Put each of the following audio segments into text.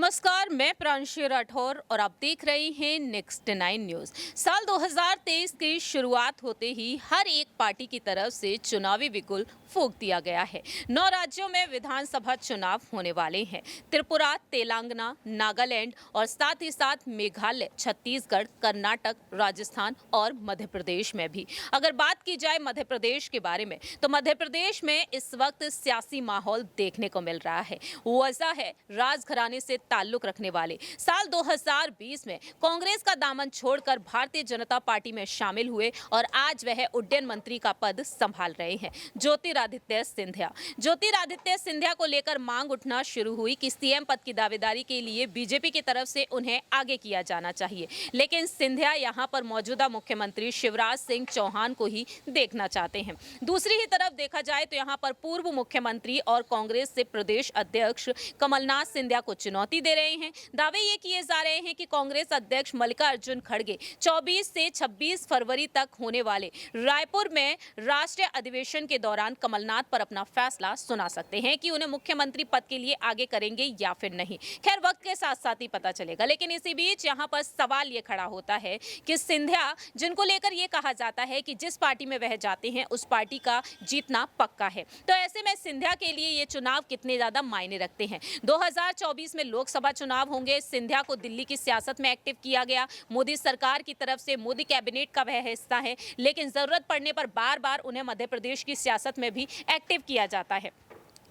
नमस्कार, मैं प्रांशी राठौर और आप देख रहे हैं नेक्स्ट 9 न्यूज। साल 2023 की शुरुआत होते ही हर एक पार्टी की तरफ से चुनावी बिगुल फूंक दिया गया है। 9 राज्यों में विधानसभा चुनाव होने वाले हैं। त्रिपुरा, तेलंगाना, नागालैंड और साथ ही साथ मेघालय, छत्तीसगढ़, कर्नाटक, राजस्थान और मध्य प्रदेश में भी। अगर बात की जाए मध्य प्रदेश के बारे में, तो मध्य प्रदेश में इस वक्त सियासी माहौल देखने को मिल रहा है। वजह है राजघराने से ताल्लुक रखने वाले साल 2020 में कांग्रेस का दामन छोड़कर भारतीय जनता पार्टी में शामिल हुए और आज वह उड्डयन मंत्री का पद संभाल रहे हैं ज्योतिरादित्य सिंधिया। ज्योतिरादित्य सिंधिया को लेकर मांग उठना शुरू हुई कि सीएम पद की दावेदारी के लिए बीजेपी की तरफ से उन्हें आगे किया जाना चाहिए, लेकिन सिंधिया यहां पर मौजूदा मुख्यमंत्री शिवराज सिंह चौहान को ही देखना चाहते हैं। दूसरी ही तरफ देखा जाए तो यहां पर पूर्व मुख्यमंत्री और कांग्रेस से प्रदेश अध्यक्ष कमलनाथ सिंधिया को चुनौती दे रहे हैं। दावे ये किए जा रहे हैं कि कांग्रेस अध्यक्ष मल्लिकार्जुन खड़गे 24 से 26 फरवरी तक होने वाले रायपुर में राष्ट्रीय अधिवेशन के दौरान कमलनाथ पर अपना फैसला सुना सकते हैं कि उन्हें मुख्यमंत्री पद के लिए आगे करेंगे या फिर नहीं। खैर, वक्त के साथ साथ ही पता चलेगा, लेकिन इसी बीच यहाँ पर सवाल ये खड़ा होता है कि सिंधिया, जिनको लेकर ये कहा जाता है कि जिस पार्टी में वह जाते हैं उस पार्टी का जीतना पक्का है, तो ऐसे में सिंधिया के लिए ये चुनाव कितने ज्यादा मायने रखते हैं। 2024 में लोकसभा चुनाव होंगे। सिंधिया को दिल्ली की सियासत में एक्टिव किया गया। मोदी सरकार की तरफ से मोदी कैबिनेट का वह हिस्सा है, लेकिन जरूरत पड़ने पर बार बार उन्हें मध्य प्रदेश की सियासत में भी एक्टिव किया जाता है।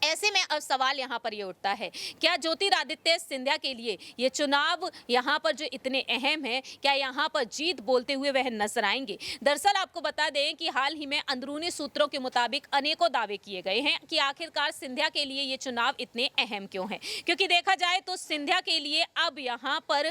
ऐसे में अब सवाल यहाँ पर ये उठता है, क्या ज्योतिरादित्य सिंधिया के लिए ये चुनाव यहाँ पर जो इतने अहम है, क्या यहाँ पर जीत बोलते हुए वह नजर आएंगे? दरअसल आपको बता दें कि हाल ही में अंदरूनी सूत्रों के मुताबिक अनेकों दावे किए गए हैं कि आखिरकार सिंधिया के लिए ये चुनाव इतने अहम क्यों है, क्योंकि देखा जाए तो सिंधिया के लिए अब यहाँ पर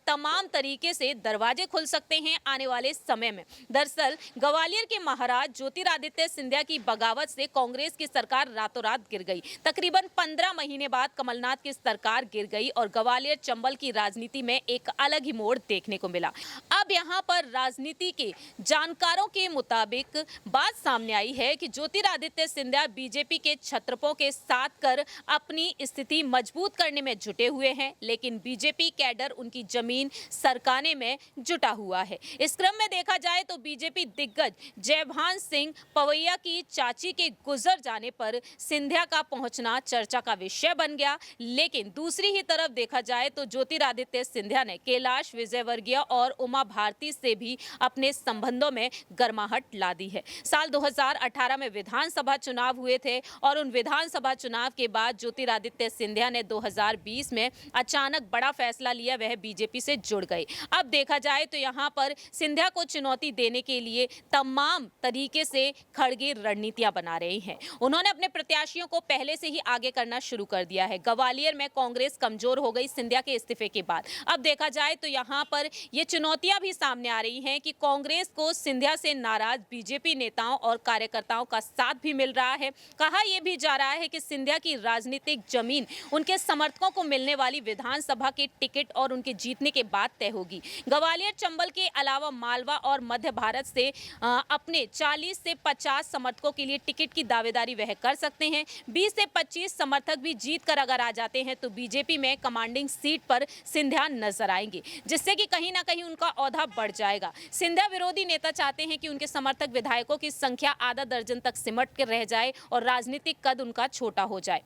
तमाम तरीके से दरवाजे खुल सकते हैं आने वाले समय में। दरअसल ग्वालियर के महाराज ज्योतिरादित्य सिंधिया की बगावत से कांग्रेस की सरकार रातों रात गिर गई। तकरीबन 15 महीने बाद कमलनाथ की सरकार गिर गई और ग्वालियर चंबल की राजनीति में एक अलग ही मोड़ देखने को मिला। अब यहाँ पर राजनीति के जानकारों के मुताबिक बात सामने आई है कि ज्योतिरादित्य सिंधिया बीजेपी के छत्रपों के साथ कर अपनी स्थिति मजबूत करने में जुटे हुए हैं, लेकिन बीजेपी कैडर उनकी जमीन सरकाने में जुटा हुआ है। इस क्रम में देखा जाए तो बीजेपी दिग्गज जयभान सिंह पवैया की चाची के गुजर जाने पर सिंधिया का पहुंचना चर्चा का विषय बन गया। लेकिन दूसरी ही तरफ देखा जाए तो ज्योतिरादित्य सिंधिया ने कैलाश विजयवर्गीय और उमा भारती से भी अपने संबंधों में गर्माहट ला दी है। साल 2018 में विधानसभा चुनाव हुए थे और उन विधानसभा चुनाव के बाद ज्योतिरादित्य सिंधिया ने 2020 में अचानक बड़ा फैसला लिया, वह बीजेपी से जुड़ गए। अब देखा जाए तो यहाँ पर सिंधिया को चुनौती देने के लिए तमाम तरीके से खड़गे रणनीतियां बना रहे हैं। उन्होंने अपने प्रत्याशियों को पहले से ही आगे करना शुरू कर दिया है। ग्वालियर में कांग्रेस कमजोर हो गई सिंधिया के इस्तीफे के बाद। अब देखा जाए तो यहां पर ये चुनौतियां भी सामने आ रही हैं कि कांग्रेस को सिंधिया से नाराज बीजेपी नेताओं और कार्यकर्ताओं का साथ भी मिल रहा है। कहा यह भी जा रहा है कि सिंधिया की राजनीतिक जमीन उनके समर्थकों को मिलने वाली विधानसभा के टिकट और उनके जीतने के बाद तय होगी। ग्वालियर चंबल के अलावा मालवा और मध्य भारत से अपने 40 से 50 समर्थकों के लिए टिकट की दावेदारी वह कर सकते हैं। 20 से 25 समर्थक भी जीत कर अगर आ जाते हैं तो बीजेपी में कमांडिंग सीट पर सिंधिया नजर आएंगे, जिससे कि कहीं ना कहीं उनका औहदा बढ़ जाएगा। सिंधिया विरोधी नेता चाहते हैं कि उनके समर्थक विधायकों की संख्या आधा दर्जन तक सिमट कर रह जाए और राजनीतिक कद उनका छोटा हो जाए।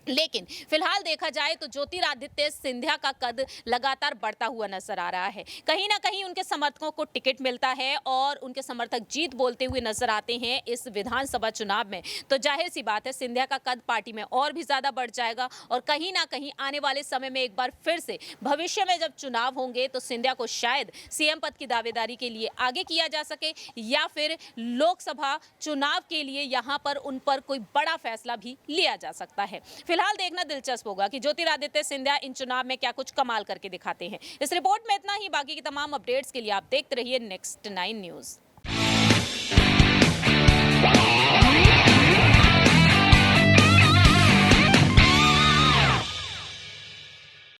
लेकिन फिलहाल देखा जाए तो ज्योतिरादित्य सिंधिया का कद लगातार बढ़ता हुआ नजर आ रहा है। कहीं ना कहीं उनके समर्थकों को टिकट मिलता है और उनके समर्थक जीत बोलते हुए नजर आते हैं इस विधानसभा चुनाव में, तो जाहिर सी बात है सिंधिया का कद पार्टी में और भी ज्यादा बढ़ जाएगा और कहीं ना कहीं आने वाले समय में एक बार फिर से भविष्य में जब चुनाव होंगे तो सिंधिया को शायद सीएम पद की दावेदारी के लिए आगे किया जा सके या फिर लोकसभा चुनाव के लिए यहाँ पर उन पर कोई बड़ा फैसला भी लिया जा सकता है। फिलहाल देखना दिलचस्प होगा कि ज्योतिरादित्य सिंधिया इन चुनाव में क्या कुछ कमाल करके दिखाते हैं। इस रिपोर्ट में इतना ही। बाकी की तमाम अपडेट्स के लिए आप देखते रहिए नेक्स्ट 9 न्यूज।